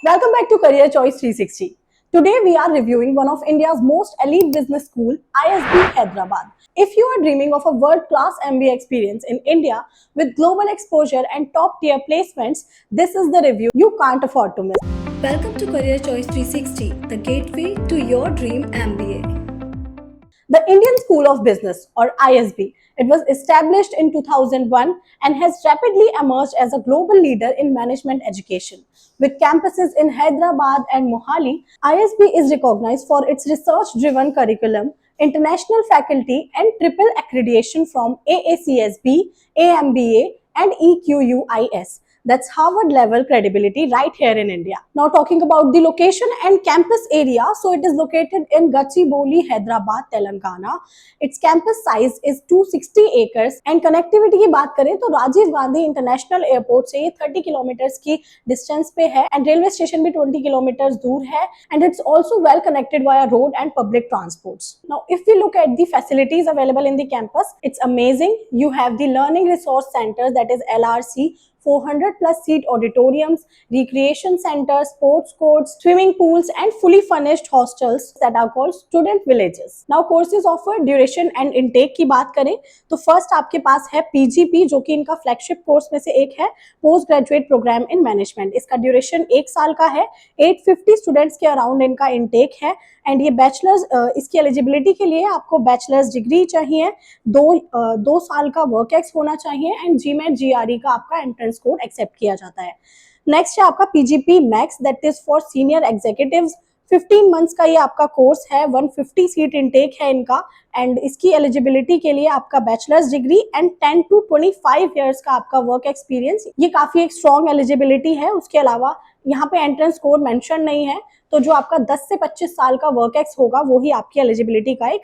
Welcome back to Career Choice 360. Today we are reviewing one of India's most elite business school, ISB Hyderabad. If you are dreaming of a world-class MBA experience in India with global exposure and top-tier placements, this is the review you can't afford to miss. Welcome to Career Choice 360, the gateway to your dream MBA. The Indian School of Business, or ISB, it was established in 2001 and has rapidly emerged as a global leader in management education. With campuses in Hyderabad and Mohali, ISB is recognized for its research-driven curriculum, international faculty, and triple accreditation from AACSB, AMBA, and EQUIS. That's Harvard level credibility right here in India. Now talking about the location and campus area, so it is located in Gachibowli, Hyderabad, Telangana. Its campus size is 260 acres and connectivity की बात करें तो Rajiv Gandhi international airport से ये 30 kilometres की distance पे है and railway station भी 20 किलोमीटर्स दूर है and it's also well connected via road and public transports. Now if we look at the facilities available in the campus, it's amazing. You have the learning resource center, that is LRC, 400 plus seat auditoriums, recreation centers, sports courts, swimming pools and fully furnished hostels that are called student villages. Now courses offered, duration and intake की बात करें तो first आपके पास है PGP जो कि इनका flagship course में से एक है, post graduate program in management. इसका ड्यूरेशन 1 साल का है. 850 स्टूडेंट्स के अराउंड इनका इंटेक है एंड ये बैचलर्स, इसकी एलिजिबिलिटी के लिए आपको बैचलर्स डिग्री चाहिए, 2 साल का वर्क एक्स होना चाहिए एंड GMAT GRE का आपका एंट्रेंस कोड एक्सेप्ट किया जाता है. नेक्स्ट है आपका PGP max, that is for senior executives. 15 months का ये आपका कोर्स है, 150 सीट इंटेक है इनका एंड इसकी एलिजिबिलिटी के लिए आपका bachelors degree and 10 to 25 years का आपका वर्क एक्सपीरियंस, ये काफी एक स्ट्रॉन्ग एलिजिबिलिटी है. उसके अलावा यहाँ पे एंट्रेंस कोड मेंशन नहीं है, तो जो आपका 10 से 25 साल का वर्क एक्स होगा वो ही आपकी एलिजिबिलिटी का एक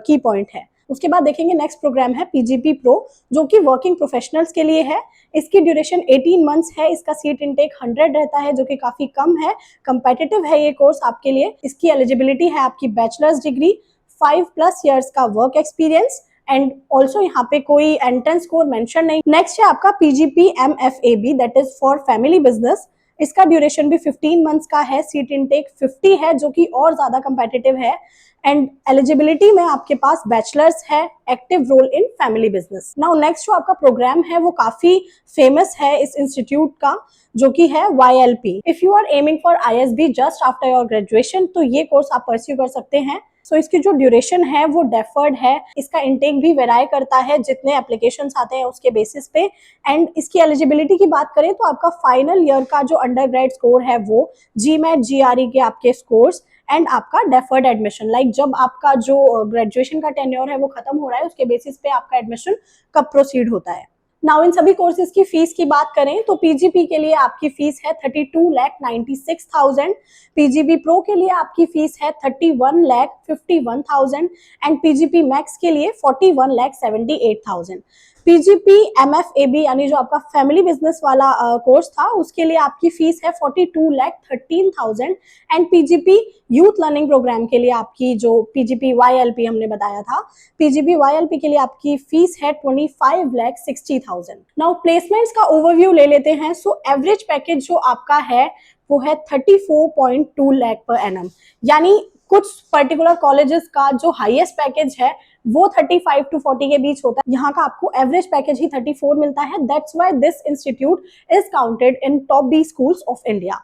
की पॉइंट है. उसके बाद देखेंगे नेक्स्ट प्रोग्राम है PGP प्रो जो कि वर्किंग प्रोफेशनल्स के लिए है. इसकी ड्यूरेशन 18 मंथ्स है. इसका सीट इंटेक 100 रहता है जो कि काफी कम है. कंपेटिटिव है ये कोर्स आपके लिए. इसकी एलिजिबिलिटी है आपकी बैचलर्स डिग्री, 5+ इयर्स का वर्क एक्सपीरियंस एंड ऑल्सो यहाँ पे कोई एंट्रेंस कोड मेंशन नहीं. नेक्स्ट है आपका PGP MFAB, that is for family business. इसका ड्यूरेशन भी 15 मंथ्स का है. सीट इंटेक 50 है जो कि और ज्यादा कंपेटिटिव है एंड एलिजिबिलिटी में आपके पास बैचलर्स है, active role in family business. Now next जो आपका प्रोग्राम है वो काफी फेमस है इस इंस्टीट्यूट का जो कि है YLP. If you are aiming for ISB just after your graduation तो ये कोर्स आप परस्यू कर सकते हैं. सो इसकी जो ड्यूरेशन है वो डेफर्ड है. इसका इंटेक भी वेराई करता है जितने एप्लीकेशंस आते हैं उसके बेसिस पे एंड इसकी एलिजिबिलिटी की बात करें तो आपका फाइनल ईयर का जो अंडर ग्रेड स्कोर है वो GMAT GRE के आपके स्कोर्स एंड आपका डेफर्ड एडमिशन, लाइक जब आपका जो ग्रेजुएशन का टेन्योर है वो खत्म हो रहा है उसके बेसिस पे आपका एडमिशन कब प्रोसीड होता है. नाउ इन सभी कोर्सेज की फीस की बात करें तो PGP के लिए आपकी फीस है 32,96,000, PGP प्रो के लिए आपकी फीस है 31,51,000 एंड PGP मैक्स के लिए 41,78,000. PGP MFAB यानी जो आपका फैमिली बिजनेस वाला कोर्स था उसके लिए आपकी फीस है 42,13,000 and PGP youth learning program के लिए आपकी जो PGP YLP हमने बताया था, PGP YLP के लिए आपकी फीस है 25,60,000. नाउ प्लेसमेंट्स का ओवरव्यू ले लेते हैं. सो एवरेज पैकेज जो आपका है वो है 34.2 लाख पर एनम, यानी कुछ पर्टिकुलर कॉलेजेस का जो हाईएस्ट पैकेज है वो 35 to 40 के बीच होता है. यहाँ का आपको एवरेज पैकेज ही 34 मिलता है. That's why this institute is counted in top B schools of India.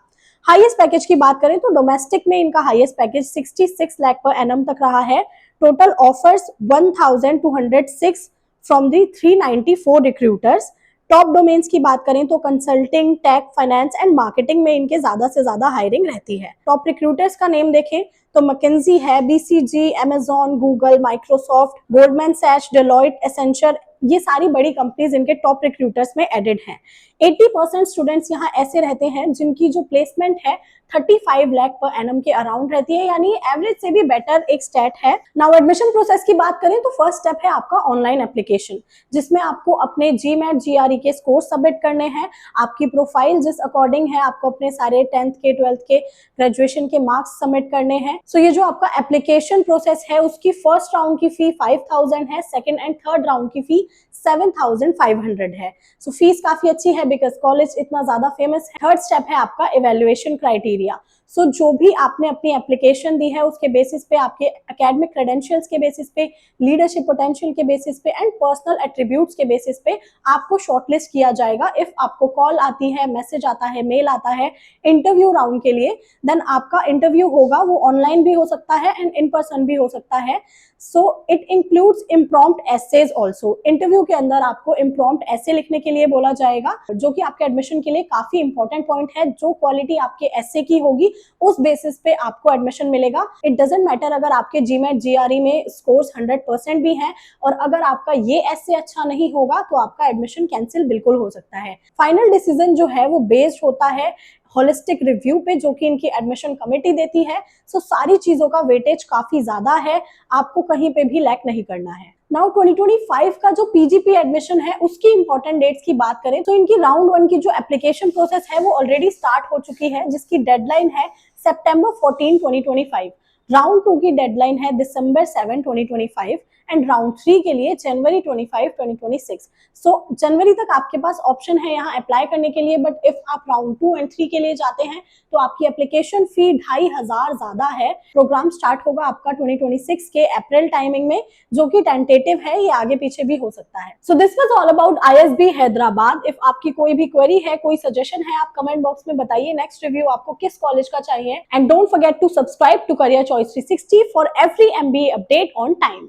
Highest package की बात करें तो डोमेस्टिक में इनका highest package 66 lakh per annum तक रहा है. Total offers 1206 from the 394 recruiters. Top domains की बात करें तो consulting, tech, finance and marketing में इनके ज्यादा से ज्यादा हायरिंग रहती है. टॉप रिक्रूटर्स का नेम देखें तो मैकेंजी है, BCG, Amazon, Google, Microsoft, Goldman Sachs, Deloitte, Accenture, ये सारी बड़ी कंपनीज इनके टॉप रिक्रूटर्स में एडेड हैं. 80% स्टूडेंट्स यहाँ ऐसे रहते हैं जिनकी जो प्लेसमेंट है 35 लाख पर एनम के अराउंड रहती है, यानी एवरेज से भी बेटर एक स्टेट है. नाउ एडमिशन प्रोसेस की बात करें तो फर्स्ट स्टेप है आपका ऑनलाइन एप्लीकेशन, जिसमें आपको अपने GMAT GRE के स्कोर सबमिट करने हैं. आपकी प्रोफाइल जिस अकॉर्डिंग है आपको अपने सारे 10th के 12th के ग्रेजुएशन के मार्क्स सबमिट करने हैं. सो ये जो आपका एप्लीकेशन प्रोसेस है उसकी फर्स्ट राउंड की फी 5,000 है, सेकेंड एंड थर्ड राउंड की फी 7,500 है। सो फीस काफी अच्छी है बिकॉज कॉलेज इतना ज्यादा फेमस है। थर्ड स्टेप है आपका इवेल्युएशन क्राइटेरिया। सो जो भी आपने अपनी एप्लीकेशन दी है उसके बेसिस पे, आपके एकेडमिक क्रेडेंशियल्स के बेसिस पे, लीडरशिप पोटेंशियल के बेसिस पे एंड पर्सनल एट्रीब्यूट्स के बेसिस पे आपको शॉर्टलिस्ट किया जाएगा। इफ आपको कॉल आती है, मैसेज आता है, मेल आता है इंटरव्यू राउंड के लिए, देन आपका इंटरव्यू होगा, वो ऑनलाइन भी हो सकता है एंड इन पर्सन भी हो सकता है। So it includes impromptu essays also. Interview के अंदर आपको इम्प्रॉम्प्ट एसे लिखने के लिए बोला जाएगा, जो कि आपके एडमिशन के लिए काफी इंपॉर्टेंट पॉइंट है। जो क्वालिटी आपके एसे की होगी उस बेसिस पे आपको एडमिशन मिलेगा। इट डजेंट मैटर अगर आपके जीमेट जीआरई में स्कोर्स 100% भी हैं, और अगर आपका ये एसे अच्छा नहीं होगा तो आपका एडमिशन कैंसिल बिल्कुल हो सकता है। फाइनल डिसीजन जो है वो बेस्ड होता है होलिस्टिक रिव्यू पे, जो कि इनकी एडमिशन कमेटी देती है। सो सारी चीजों का वेटेज काफी ज्यादा है, आपको कहीं पे भी लैक नहीं करना है। नाउ 2025 का जो पीजीपी एडमिशन है उसकी इंपॉर्टेंट डेट्स की बात करें तो इनकी राउंड 1 की जो एप्लीकेशन प्रोसेस है वो ऑलरेडी स्टार्ट हो चुकी है, जिसकी डेडलाइन है सितंबर 14, 2025। राउंड 2 की डेडलाइन है दिसंबर 7, 2025 एंड राउंड 3 के लिए जनवरी 25, 2026। सो जनवरी तक आपके पास ऑप्शन है यहाँ अप्लाई करने के लिए, बट इफ आप राउंड 2 एंड 3 के लिए जाते हैं तो आपकी एप्लीकेशन फी 2,500 ज्यादा है। प्रोग्राम स्टार्ट होगा आपका 2026 के अप्रैल टाइमिंग में, जो कि टेंटेटिव है, ये आगे पीछे भी हो सकता है। So this was all about ISB Hyderabad. If आपकी कोई भी क्वेरी है, कोई सजेशन है, आप कमेंट बॉक्स में बताइए नेक्स्ट रिव्यू आपको किस कॉलेज का चाहिए। And don't forget to subscribe to career choice 360 for every MBA update on time.